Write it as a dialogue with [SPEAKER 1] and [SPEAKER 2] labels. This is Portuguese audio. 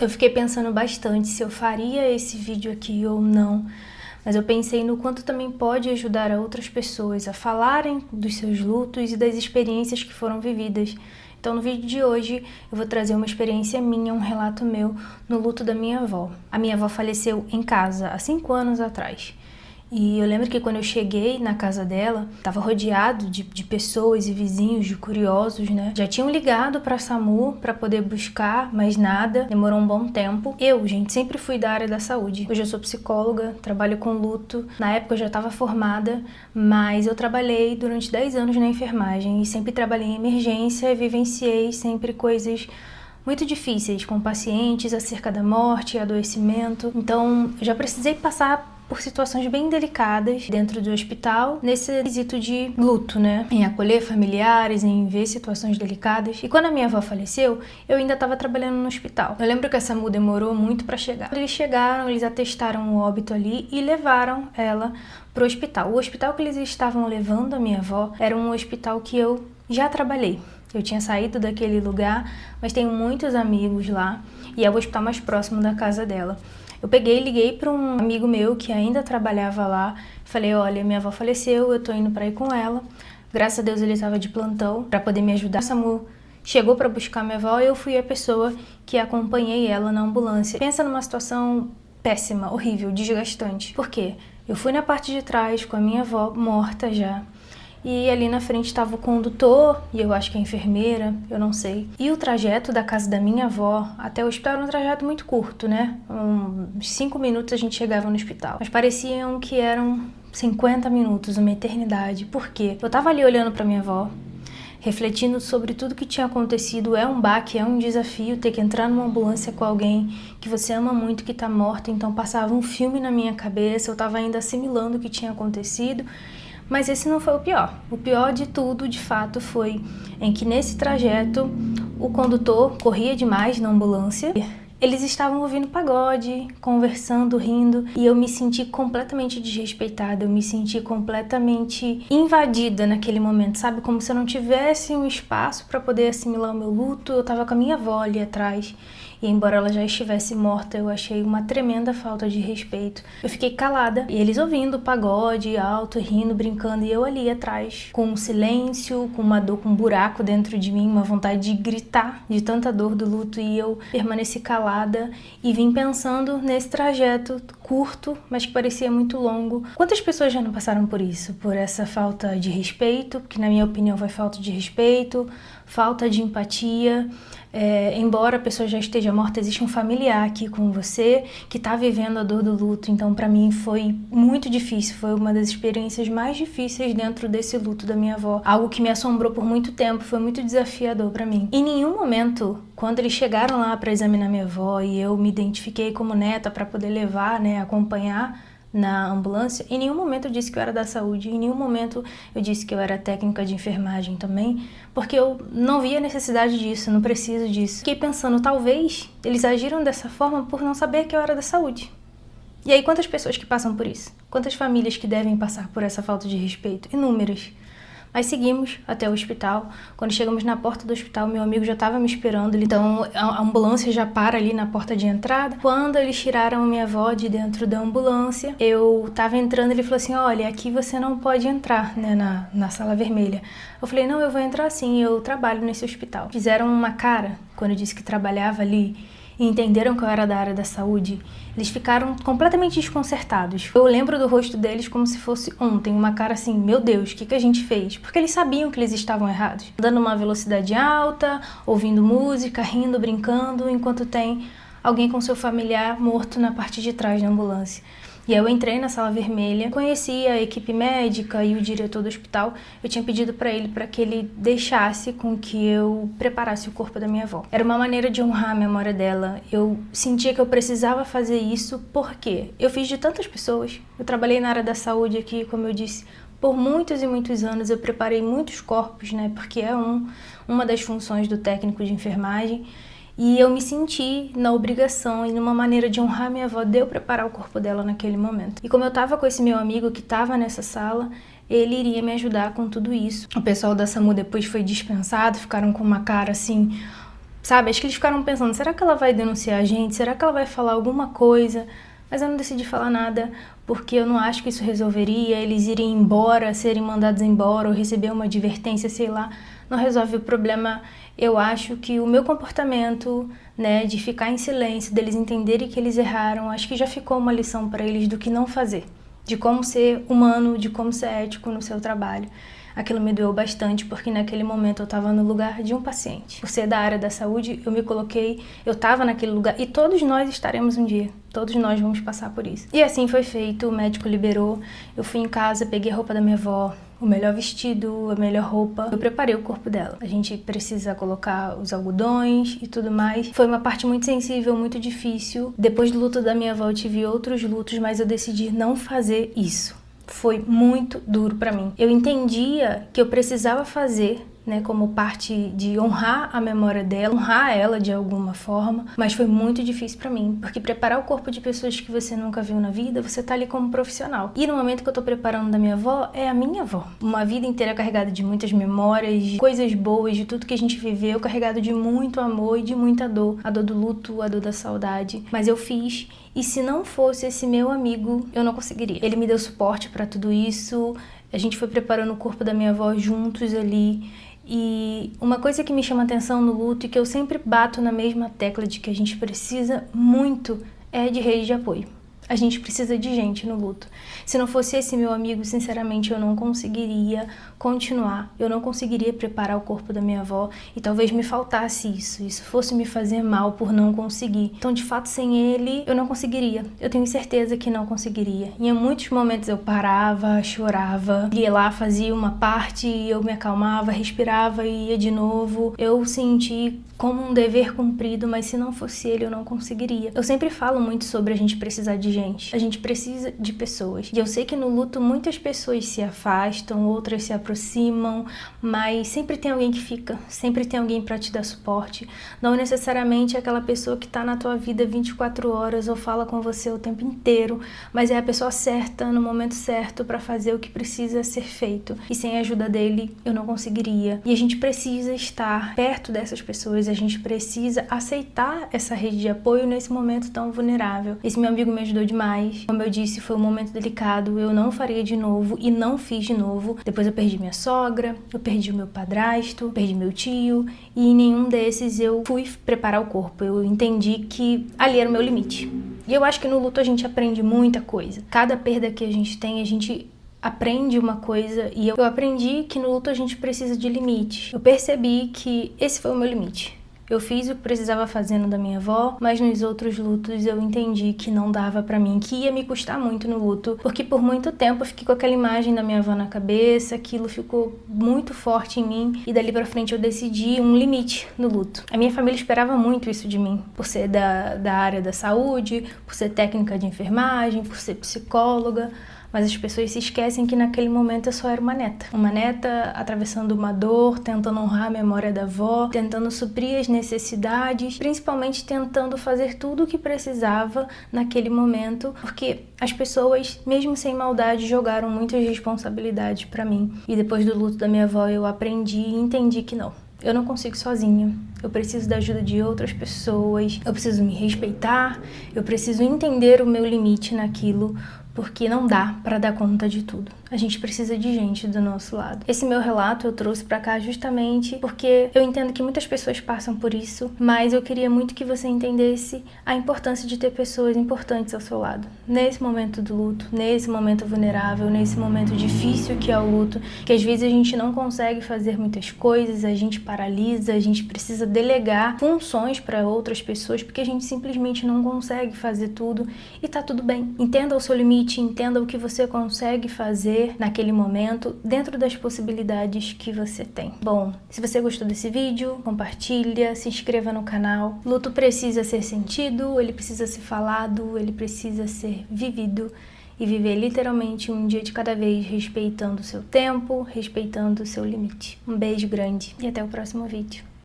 [SPEAKER 1] Eu fiquei pensando bastante se eu faria esse vídeo aqui ou não, mas eu pensei no quanto também pode ajudar a outras pessoas a falarem dos seus lutos e das experiências que foram vividas. Então no vídeo de hoje eu vou trazer uma experiência minha, um relato meu no luto da minha avó. A minha avó faleceu em casa há 5 anos atrás. E eu lembro que quando eu cheguei na casa dela, estava rodeado de pessoas e vizinhos, de curiosos, né? Já tinham ligado para a SAMU para poder buscar, mas nada. Demorou um bom tempo. Eu, gente, sempre fui da área da saúde. Hoje eu sou psicóloga, trabalho com luto. Na época eu já estava formada, mas eu trabalhei durante 10 anos na enfermagem e sempre trabalhei em emergência e vivenciei sempre coisas muito difíceis com pacientes acerca da morte e adoecimento. Então, eu já precisei passar por situações bem delicadas dentro do hospital, nesse quesito de luto, né? Em acolher familiares, em ver situações delicadas. E quando a minha avó faleceu, eu ainda estava trabalhando no hospital. Eu lembro que a SAMU demorou muito para chegar. Quando eles chegaram, eles atestaram o óbito ali e levaram ela pro hospital. O hospital que eles estavam levando a minha avó era um hospital que eu já trabalhei. Eu tinha saído daquele lugar, mas tenho muitos amigos lá e é o hospital mais próximo da casa dela. Eu peguei e liguei para um amigo meu que ainda trabalhava lá. Falei, olha, minha avó faleceu, eu tô indo para ir com ela. Graças a Deus ele estava de plantão para poder me ajudar. A SAMU chegou para buscar minha avó e eu fui a pessoa que acompanhei ela na ambulância. Pensa numa situação péssima, horrível, desgastante. Por quê? Eu fui na parte de trás com a minha avó morta já. E ali na frente estava o condutor, e eu acho que a enfermeira, eu não sei. E o trajeto da casa da minha avó até o hospital era um trajeto muito curto, né? Uns 5 minutos a gente chegava no hospital. Mas pareciam que eram 50 minutos, uma eternidade. Por quê? Eu tava ali olhando para minha avó, refletindo sobre tudo que tinha acontecido. É um baque, é um desafio ter que entrar numa ambulância com alguém que você ama muito, que tá morto. Então passava um filme na minha cabeça, eu tava ainda assimilando o que tinha acontecido. Mas esse não foi o pior. O pior de tudo, de fato, foi em que nesse trajeto o condutor corria demais na ambulância. Eles estavam ouvindo pagode, conversando, rindo, e eu me senti completamente desrespeitada, eu me senti completamente invadida naquele momento, sabe? Como se eu não tivesse um espaço para poder assimilar o meu luto. Eu tava com a minha avó ali atrás. E embora ela já estivesse morta, eu achei uma tremenda falta de respeito. Eu fiquei calada, e eles ouvindo o pagode alto, rindo, brincando, e eu ali atrás, com um silêncio, com uma dor, com um buraco dentro de mim, uma vontade de gritar de tanta dor do luto, e eu permaneci calada e vim pensando nesse trajeto curto, mas que parecia muito longo. Quantas pessoas já não passaram por isso? Por essa falta de respeito, que na minha opinião foi falta de respeito, falta de empatia. Embora a pessoa já esteja morta, existe um familiar aqui com você que está vivendo a dor do luto. Então, para mim, foi muito difícil. Foi uma das experiências mais difíceis dentro desse luto da minha avó. Algo que me assombrou por muito tempo, foi muito desafiador para mim. Em nenhum momento, quando eles chegaram lá para examinar minha avó e eu me identifiquei como neta para poder levar, né, acompanhar na ambulância, em nenhum momento eu disse que eu era da saúde, em nenhum momento eu disse que eu era técnica de enfermagem também, porque eu não via necessidade disso, não preciso disso. Fiquei pensando, talvez eles agiram dessa forma por não saber que eu era da saúde. E aí, quantas pessoas que passam por isso? Quantas famílias que devem passar por essa falta de respeito? Inúmeras. Mas seguimos até o hospital. Quando chegamos na porta do hospital, meu amigo já estava me esperando. Então a ambulância já para ali na porta de entrada. Quando eles tiraram minha avó de dentro da ambulância, eu estava entrando, ele falou assim, olha, aqui você não pode entrar, né, na sala vermelha. Eu falei, não, eu vou entrar sim, eu trabalho nesse hospital. Fizeram uma cara, quando eu disse que trabalhava ali, e entenderam que eu era da área da saúde, eles ficaram completamente desconcertados. Eu lembro do rosto deles como se fosse ontem, uma cara assim, meu Deus, o que a gente fez? Porque eles sabiam que eles estavam errados. Andando numa velocidade alta, ouvindo música, rindo, brincando, enquanto tem alguém com seu familiar morto na parte de trás da ambulância. E eu entrei na sala vermelha, conheci a equipe médica e o diretor do hospital. Eu tinha pedido para que ele deixasse com que eu preparasse o corpo da minha avó. Era uma maneira de honrar a memória dela. Eu sentia que eu precisava fazer isso porque eu fiz de tantas pessoas. Eu trabalhei na área da saúde aqui, como eu disse, por muitos e muitos anos. Eu preparei muitos corpos, né? Porque é uma das funções do técnico de enfermagem. E eu me senti na obrigação e numa maneira de honrar minha avó, de eu preparar o corpo dela naquele momento. E como eu tava com esse meu amigo que tava nessa sala, ele iria me ajudar com tudo isso. O pessoal da SAMU depois foi dispensado, ficaram com uma cara assim Sabe, acho que eles ficaram pensando, será que ela vai denunciar a gente? Será que ela vai falar alguma coisa? Mas eu não decidi falar nada, porque eu não acho que isso resolveria. Eles irem embora, serem mandados embora ou receber uma advertência, sei lá, não resolve o problema. Eu acho que o meu comportamento, né, de ficar em silêncio, deles entenderem que eles erraram, acho que já ficou uma lição para eles do que não fazer, de como ser humano, de como ser ético no seu trabalho. Aquilo me doeu bastante, porque naquele momento eu estava no lugar de um paciente. Por ser da área da saúde, eu me coloquei, eu estava naquele lugar, e todos nós estaremos um dia. Todos nós vamos passar por isso. E assim foi feito, o médico liberou, eu fui em casa, peguei a roupa da minha avó, o melhor vestido, a melhor roupa. Eu preparei o corpo dela. A gente precisa colocar os algodões e tudo mais. Foi uma parte muito sensível, muito difícil. Depois do luto da minha avó, eu tive outros lutos, mas eu decidi não fazer isso. Foi muito duro pra mim. Eu entendia que eu precisava fazer, né, como parte de honrar a memória dela, honrar ela de alguma forma, mas foi muito difícil pra mim, porque preparar o corpo de pessoas que você nunca viu na vida, você tá ali como profissional. E no momento que eu tô preparando da minha avó, é a minha avó. Uma vida inteira carregada de muitas memórias, de coisas boas, de tudo que a gente viveu, carregado de muito amor e de muita dor. A dor do luto, a dor da saudade. Mas eu fiz. E se não fosse esse meu amigo, eu não conseguiria. Ele me deu suporte pra tudo isso. A gente foi preparando o corpo da minha avó juntos ali. E uma coisa que me chama atenção no luto e que eu sempre bato na mesma tecla de que a gente precisa muito é de rede de apoio. A gente precisa de gente no luto. Se não fosse esse meu amigo, sinceramente, eu não conseguiria continuar. Eu não conseguiria preparar o corpo da minha avó e talvez me faltasse isso. Isso fosse me fazer mal por não conseguir. Então, de fato, sem ele, eu não conseguiria. Eu tenho certeza que não conseguiria. Em muitos momentos eu parava, chorava, ia lá, fazia uma parte, eu me acalmava, respirava e ia de novo. Eu senti como um dever cumprido, mas se não fosse ele, eu não conseguiria. Eu sempre falo muito sobre a gente precisar de gente. A gente precisa de pessoas. E eu sei que no luto muitas pessoas se afastam, outras se aproximam, mas sempre tem alguém que fica, sempre tem alguém para te dar suporte. Não necessariamente aquela pessoa que tá na tua vida 24 horas ou fala com você o tempo inteiro, mas é a pessoa certa, no momento certo, para fazer o que precisa ser feito. E sem a ajuda dele, eu não conseguiria. E a gente precisa estar perto dessas pessoas, a gente precisa aceitar essa rede de apoio nesse momento tão vulnerável. Esse meu amigo me ajudou demais. Como eu disse, foi um momento delicado, eu não faria de novo e não fiz de novo. Depois eu perdi minha sogra, eu perdi o meu padrasto, perdi meu tio e em nenhum desses eu fui preparar o corpo. Eu entendi que ali era o meu limite. E eu acho que no luto a gente aprende muita coisa. Cada perda que a gente tem, a gente aprende uma coisa e eu aprendi que no luto a gente precisa de limites. Eu percebi que esse foi o meu limite. Eu fiz o que precisava fazendo da minha avó, mas nos outros lutos eu entendi que não dava pra mim, que ia me custar muito no luto, porque por muito tempo eu fiquei com aquela imagem da minha avó na cabeça, aquilo ficou muito forte em mim e dali pra frente eu decidi um limite no luto. A minha família esperava muito isso de mim, por ser da área da saúde, por ser técnica de enfermagem, por ser psicóloga. Mas as pessoas se esquecem que naquele momento eu só era uma neta. Uma neta atravessando uma dor, tentando honrar a memória da avó, tentando suprir as necessidades, principalmente tentando fazer tudo o que precisava naquele momento, porque as pessoas, mesmo sem maldade, jogaram muitas responsabilidades pra mim. E depois do luto da minha avó eu aprendi e entendi que não. Eu não consigo sozinha, eu preciso da ajuda de outras pessoas, eu preciso me respeitar, eu preciso entender o meu limite naquilo, porque não dá para dar conta de tudo. A gente precisa de gente do nosso lado. Esse meu relato eu trouxe para cá justamente porque eu entendo que muitas pessoas passam por isso, mas eu queria muito que você entendesse a importância de ter pessoas importantes ao seu lado. Nesse momento do luto, nesse momento vulnerável, nesse momento difícil que é o luto, que às vezes a gente não consegue fazer muitas coisas, a gente paralisa, a gente precisa delegar funções para outras pessoas porque a gente simplesmente não consegue fazer tudo e tá tudo bem. Entenda o seu limite, entenda o que você consegue fazer naquele momento, dentro das possibilidades que você tem. Bom, se você gostou desse vídeo, compartilha, se inscreva no canal. Luto precisa ser sentido, ele precisa ser falado, ele precisa ser vivido e viver literalmente um dia de cada vez, respeitando o seu tempo, respeitando o seu limite. Um beijo grande e até o próximo vídeo.